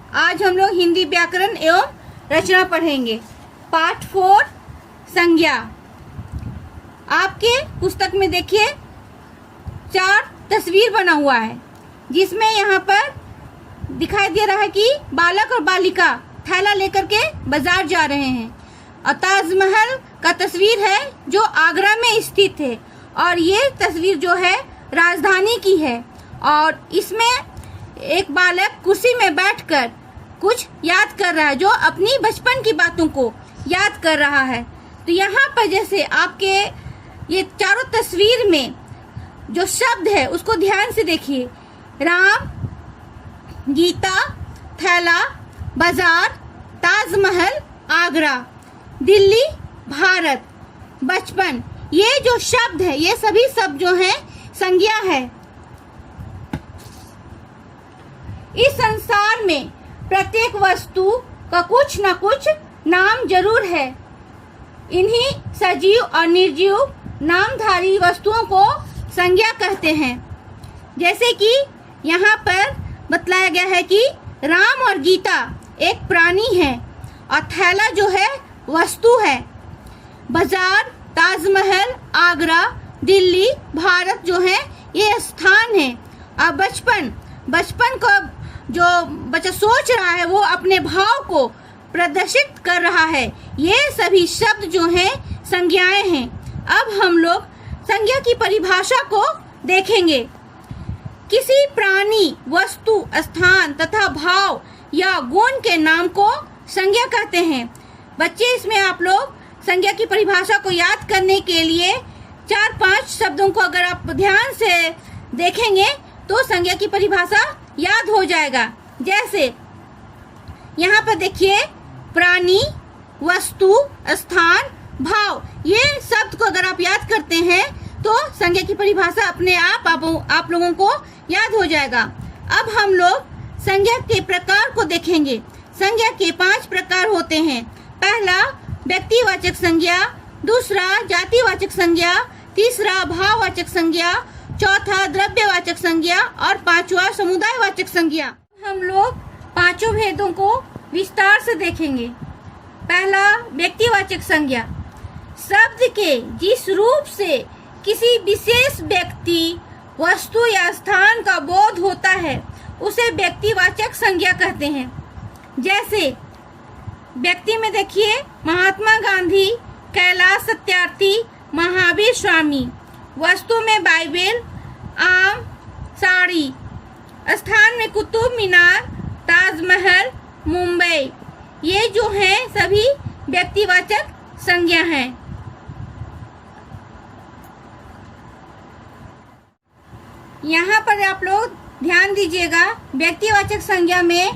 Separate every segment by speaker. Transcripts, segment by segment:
Speaker 1: आज हम लोग हिंदी व्याकरण एवं रचना पढ़ेंगे। पाठ 4 संज्ञा। आपके पुस्तक में देखिए 4 तस्वीर बना हुआ है, जिसमें यहाँ पर दिखाई दे रहा है कि बालक और बालिका थैला लेकर के बाजार जा रहे हैं। और ताजमहल का तस्वीर है जो आगरा में स्थित है, और ये तस्वीर जो है राजधानी की है। और इसमें एक बालक कुर्सी में बैठकर कुछ याद कर रहा है, जो अपनी बचपन की बातों को याद कर रहा है। तो यहाँ पर जैसे आपके ये चारों तस्वीर में जो शब्द है उसको ध्यान से देखिए। राम, गीता, थैला, बाजार, ताजमहल, आगरा, दिल्ली, भारत, बचपन, ये जो शब्द है ये सभी शब्द जो हैं संज्ञा है। इस संसार में प्रत्येक वस्तु का कुछ न कुछ नाम जरूर है। इन्हीं सजीव और निर्जीव नामधारी वस्तुओं को संज्ञा कहते हैं। जैसे कि यहाँ पर बतलाया गया है कि राम और गीता एक प्राणी है, और थैला जो है वस्तु है। बाजार, ताजमहल, आगरा, दिल्ली, भारत जो है ये स्थान है। और बचपन को जो बच्चा सोच रहा है वो अपने भाव को प्रदर्शित कर रहा है। ये सभी शब्द जो हैं संज्ञाएं हैं। अब हम लोग संज्ञा की परिभाषा को देखेंगे। किसी प्राणी, वस्तु, स्थान तथा भाव या गुण के नाम को संज्ञा कहते हैं। बच्चे, इसमें आप लोग संज्ञा की परिभाषा को याद करने के लिए 4-5 शब्दों को अगर आप ध्यान से देखेंगे तो संज्ञा की परिभाषा याद हो जाएगा। जैसे यहाँ पर देखिए, प्राणी, वस्तु, स्थान, भाव, ये शब्द को अगर आप याद करते हैं तो संज्ञा की परिभाषा अपने आप लोगों को याद हो जाएगा। अब हम लोग संज्ञा के प्रकार को देखेंगे। संज्ञा के 5 प्रकार होते हैं। पहला व्यक्तिवाचक संज्ञा, दूसरा जातिवाचक संज्ञा, तीसरा भाववाचक संज्ञा, चौथा द्रव्यवाचक संज्ञा और 5वां समुदायवाचक संज्ञा। हम लोग 5 भेदों को विस्तार से देखेंगे। पहला व्यक्तिवाचक संज्ञा। शब्द के जिस रूप से किसी विशेष व्यक्ति, वस्तु या स्थान का बोध होता है उसे व्यक्तिवाचक संज्ञा कहते हैं। जैसे व्यक्ति में देखिए, महात्मा गांधी, कैलाश सत्यार्थी, महावीर स्वामी। वस्तु में बाइबल, आम, साड़ी। स्थान में कुतुब मीनार, ताजमहल, मुंबई। ये जो हैं सभी व्यक्तिवाचक संज्ञा हैं। यहाँ पर आप लोग ध्यान दीजिएगा। व्यक्तिवाचक संज्ञा में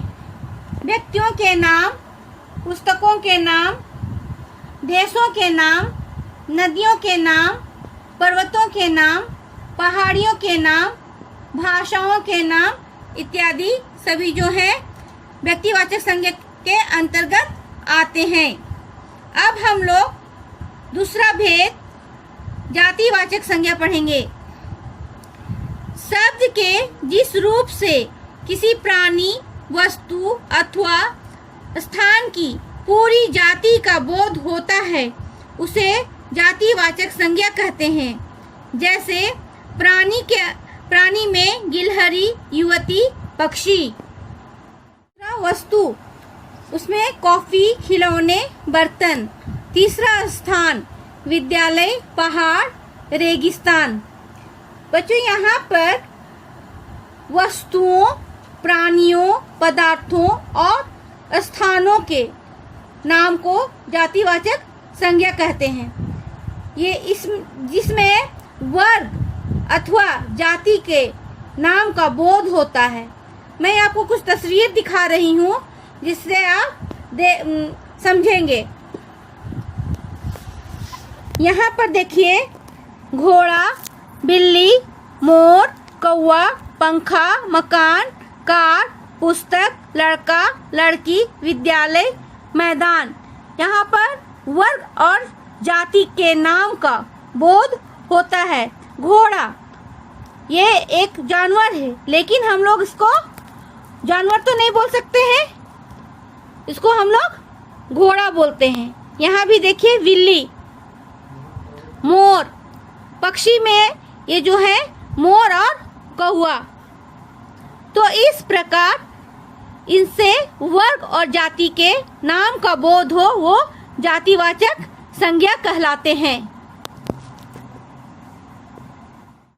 Speaker 1: व्यक्तियों के नाम, पुस्तकों के नाम, देशों के नाम, नदियों के नाम, पर्वतों के नाम, पहाड़ियों के नाम, भाषाओं के नाम इत्यादि सभी जो है व्यक्तिवाचक संज्ञा के अंतर्गत आते हैं। अब हम लोग दूसरा भेद जातिवाचक संज्ञा पढ़ेंगे। शब्द के जिस रूप से किसी प्राणी, वस्तु अथवा स्थान की पूरी जाति का बोध होता है उसे जातिवाचक संज्ञा कहते हैं। जैसे प्राणी में गिलहरी, युवती, पक्षी। वस्तु, उसमें कॉफी, खिलौने, बर्तन। तीसरा स्थान विद्यालय, पहाड़, रेगिस्तान। बच्चों, यहाँ पर वस्तुओं, प्राणियों, पदार्थों और स्थानों के नाम को जातिवाचक संज्ञा कहते हैं। ये जिसमें वर्ग अथवा जाति के नाम का बोध होता है। मैं आपको कुछ तस्वीर दिखा रही हूँ जिससे आप समझेंगे। यहाँ पर देखिए, घोड़ा, बिल्ली, मोर, कौवा, पंखा, मकान, कार, पुस्तक, लड़का, लड़की, विद्यालय, मैदान। यहाँ पर वर्ग और जाति के नाम का बोध होता है। घोड़ा ये एक जानवर है, लेकिन हम लोग इसको जानवर तो नहीं बोल सकते हैं, इसको हम लोग घोड़ा बोलते हैं। यहाँ भी देखिए बिल्ली, मोर, पक्षी में ये जो है मोर और कौवा। तो इस प्रकार इनसे वर्ग और जाति के नाम का बोध हो वो जातिवाचक संज्ञा कहलाते हैं।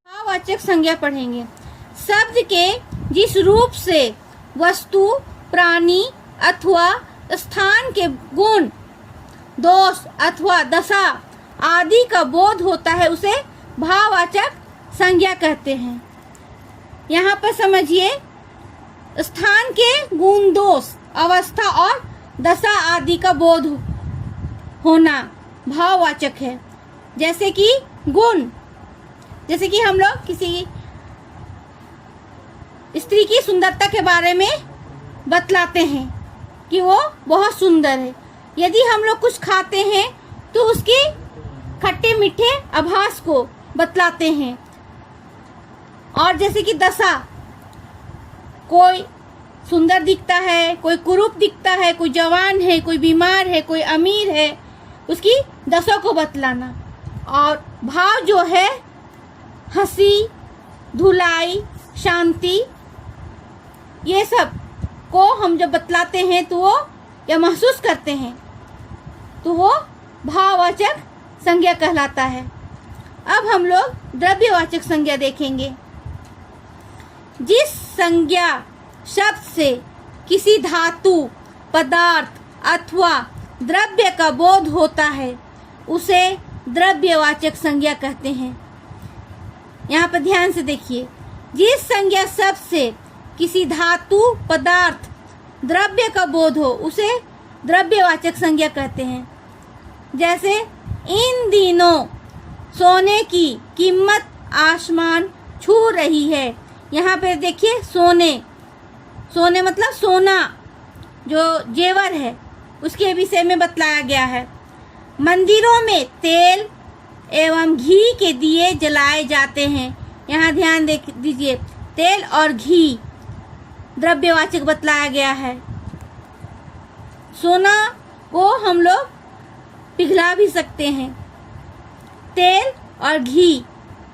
Speaker 1: भाववाचक संज्ञा पढ़ेंगे। शब्द के जिस रूप से वस्तु, प्राणी अथवा स्थान के गुण, दोष अथवा दशा आदि का बोध होता है उसे भाववाचक संज्ञा कहते हैं। यहाँ पर समझिए, स्थान के गुण, दोष, अवस्था और दशा आदि का बोध होना भाववाचक है। जैसे कि गुण, जैसे कि हम लोग किसी स्त्री की सुंदरता के बारे में बतलाते हैं कि वो बहुत सुंदर है। यदि हम लोग कुछ खाते हैं तो उसके खट्टे मीठे आभास को बतलाते हैं। और जैसे कि दशा, कोई सुंदर दिखता है, कोई कुरूप दिखता है, कोई जवान है, कोई बीमार है, कोई अमीर है, उसकी दशा को बतलाना। और भाव जो है हंसी, धुलाई, शांति, ये सब को हम जब बतलाते हैं तो वो या महसूस करते हैं तो वो भाववाचक संज्ञा कहलाता है। अब हम लोग द्रव्यवाचक संज्ञा देखेंगे। जिस संज्ञा शब्द से किसी धातु, पदार्थ अथवा द्रव्य का बोध होता है उसे द्रव्यवाचक संज्ञा कहते हैं। यहाँ पर ध्यान से देखिए, जिस संज्ञा शब्द से किसी धातु, पदार्थ, द्रव्य का बोध हो उसे द्रव्यवाचक संज्ञा कहते हैं। जैसे इन दिनों सोने की कीमत आसमान छू रही है। यहाँ पे देखिए सोने, सोने मतलब सोना जो जेवर है उसके विषय में बतलाया गया है। मंदिरों में तेल एवं घी के दिए जलाए जाते हैं। यहाँ ध्यान दीजिए, तेल और घी द्रव्यवाचक बतलाया गया है। सोना को हम लोग पिघला भी सकते हैं। तेल और घी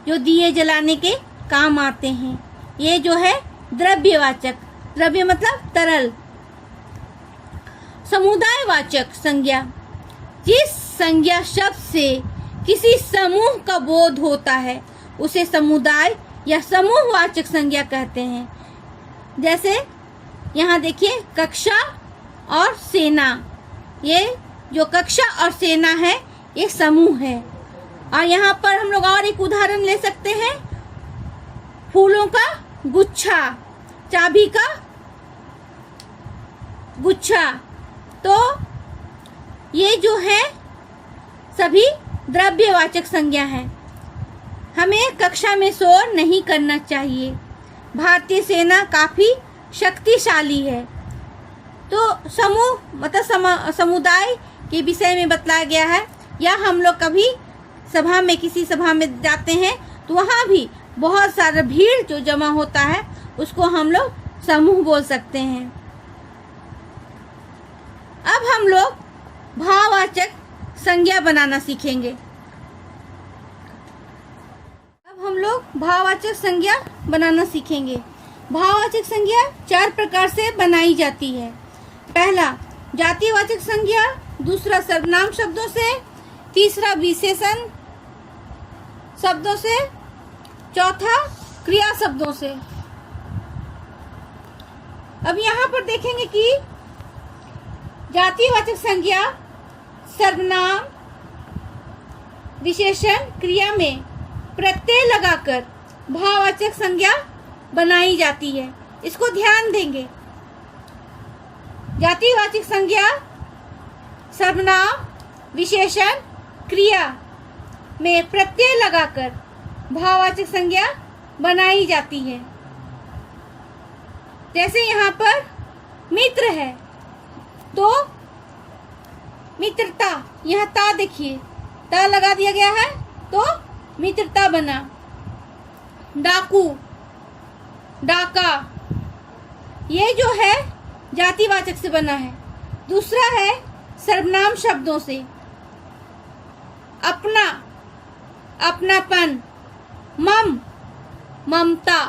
Speaker 1: जो दिए जलाने के काम आते हैं, ये जो है द्रव्यवाचक। द्रव्य मतलब तरल। समुदायवाचक संज्ञा, जिस संज्ञा शब्द से किसी समूह का बोध होता है उसे समुदाय या समूहवाचक संज्ञा कहते हैं। जैसे यहाँ देखिए, कक्षा और सेना, ये जो कक्षा और सेना है ये समूह है। और यहाँ पर हम लोग और एक उदाहरण ले सकते हैं, फूलों का गुच्छा, चाबी का गुच्छा। तो ये जो है सभी द्रव्यवाचक संज्ञा है। हमें कक्षा में शोर नहीं करना चाहिए। भारतीय सेना काफी शक्तिशाली है। तो समूह मतलब समुदाय के विषय में बतलाया गया है। या हम लोग कभी सभा में, किसी सभा में जाते हैं तो वहाँ भी बहुत सारा भीड़ जो जमा होता है उसको हम लोग समूह बोल सकते हैं। अब हम लोग भाववाचक संज्ञा बनाना सीखेंगे। अब हम लोग भाववाचक संज्ञा बनाना सीखेंगे। भाववाचक संज्ञा 4 प्रकार से बनाई जाती है। पहला जातिवाचक संज्ञा, दूसरा सर्वनाम शब्दों से, तीसरा विशेषण शब्दों से, चौथा क्रिया शब्दों से। अब यहाँ पर देखेंगे कि जातिवाचक संज्ञा सर्वनाम, विशेषण, क्रिया में प्रत्यय लगाकर भाववाचक संज्ञा बनाई जाती है। इसको ध्यान देंगे। जातिवाचक संज्ञा सर्वनाम, विशेषण, क्रिया में प्रत्यय लगाकर भाववाचक संज्ञा बनाई जाती है। जैसे यहाँ पर मित्र है तो मित्रता, यहाँ ता देखिए, ता लगा दिया गया है तो मित्रता बना। डाकू, डाका, ये जो है जातिवाचक से बना है। दूसरा है सर्वनाम शब्दों से। अपना, अपनापन, मम, ममता।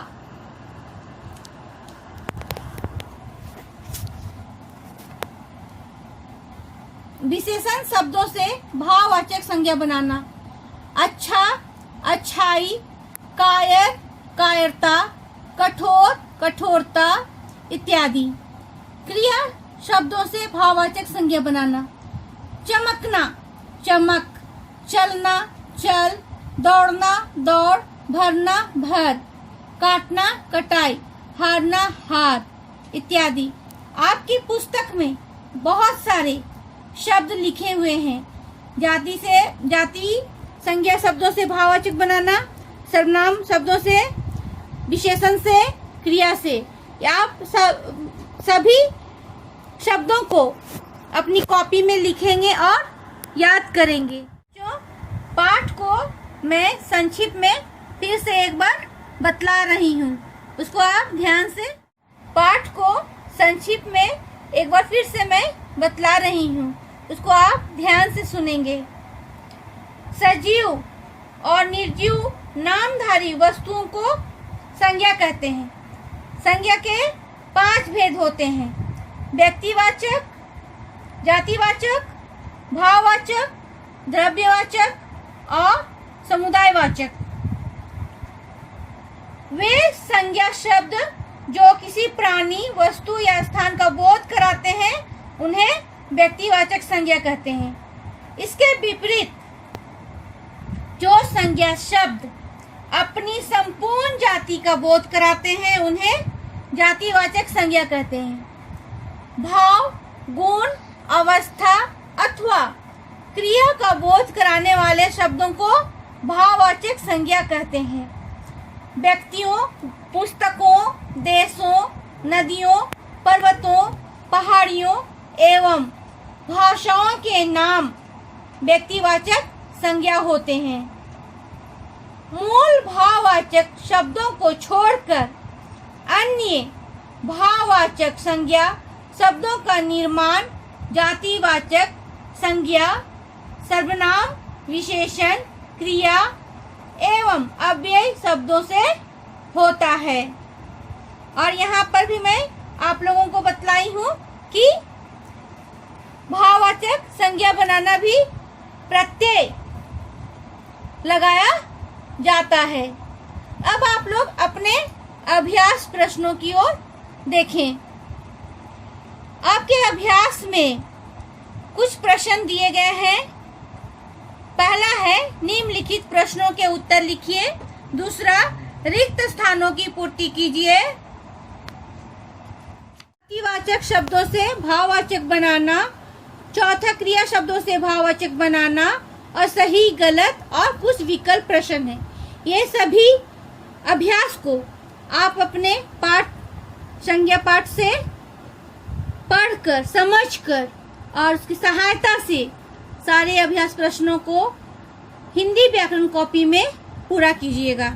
Speaker 1: विशेषण शब्दों से भाववाचक संज्ञा बनाना। अच्छा, अच्छाई, कायर, कायरता, कठोर, कठोरता इत्यादि। क्रिया शब्दों से भाववाचक संज्ञा बनाना। चमकना, चमक, चलना, चल, दौड़ना, दौड़, भरना, भर, काटना, कटाई, हारना, हार इत्यादि। आपकी पुस्तक में बहुत सारे शब्द लिखे हुए हैं। जाति संज्ञा शब्दों से भाववाचक बनाना, सर्वनाम शब्दों से, विशेषण से, क्रिया से। आप सभी शब्दों को अपनी कॉपी में लिखेंगे और याद करेंगे। जो पाठ को मैं संक्षिप्त में फिर से एक बार बतला रही हूँ, उसको आप ध्यान से। पाठ को संक्षिप्त में एक बार फिर से मैं बतला रही हूँ, उसको आप ध्यान से सुनेंगे। सजीव और निर्जीव नामधारी वस्तुओं को संज्ञा कहते हैं। संज्ञा के 5 भेद होते हैं: व्यक्तिवाचक, जातिवाचक, भाववाचक, द्रव्यवाचक और समुदायवाचक। वे संज्ञा शब्द जो किसी प्राणी, वस्तु या स्थान का बोध कराते हैं उन्हें व्यक्तिवाचक संज्ञा कहते हैं। इसके विपरीत जो संज्ञा शब्द अपनी संपूर्ण जाति का बोध कराते हैं उन्हें जातिवाचक संज्ञा कहते हैं। भाव, गुण, अवस्था अथवा क्रिया का बोध कराने वाले शब्दों को भाववाचक संज्ञा कहते हैं। व्यक्तियों, पुस्तकों, देशों, नदियों, पर्वतों, पहाड़ियों एवं भाषाओं के नाम व्यक्तिवाचक संज्ञा होते हैं। मूल भाववाचक शब्दों को छोड़कर अन्य भाववाचक संज्ञा शब्दों का निर्माण जातिवाचक संज्ञा, सर्वनाम, विशेषण, क्रिया एवं अव्यय शब्दों से होता है। और यहाँ पर भी मैं आप लोगों को बतलाई हूँ कि भाववाचक संज्ञा बनाना भी प्रत्यय लगाया जाता है। अब आप लोग अपने अभ्यास प्रश्नों की ओर देखें। आपके अभ्यास में कुछ प्रश्न दिए गए हैं। पहला है निम्नलिखित प्रश्नों के उत्तर लिखिए। दूसरा, रिक्त स्थानों की पूर्ति कीजिए। जातिवाचक शब्दों से भाववाचक बनाना। चौथा, क्रिया शब्दों से भाववाचक बनाना। और सही, गलत और कुछ विकल्प प्रश्न है। ये सभी अभ्यास को आप अपने संज्ञा पाठ से पढ़कर, समझकर और उसकी सहायता से सारे अभ्यास प्रश्नों को हिंदी व्याकरण कॉपी में पूरा कीजिएगा।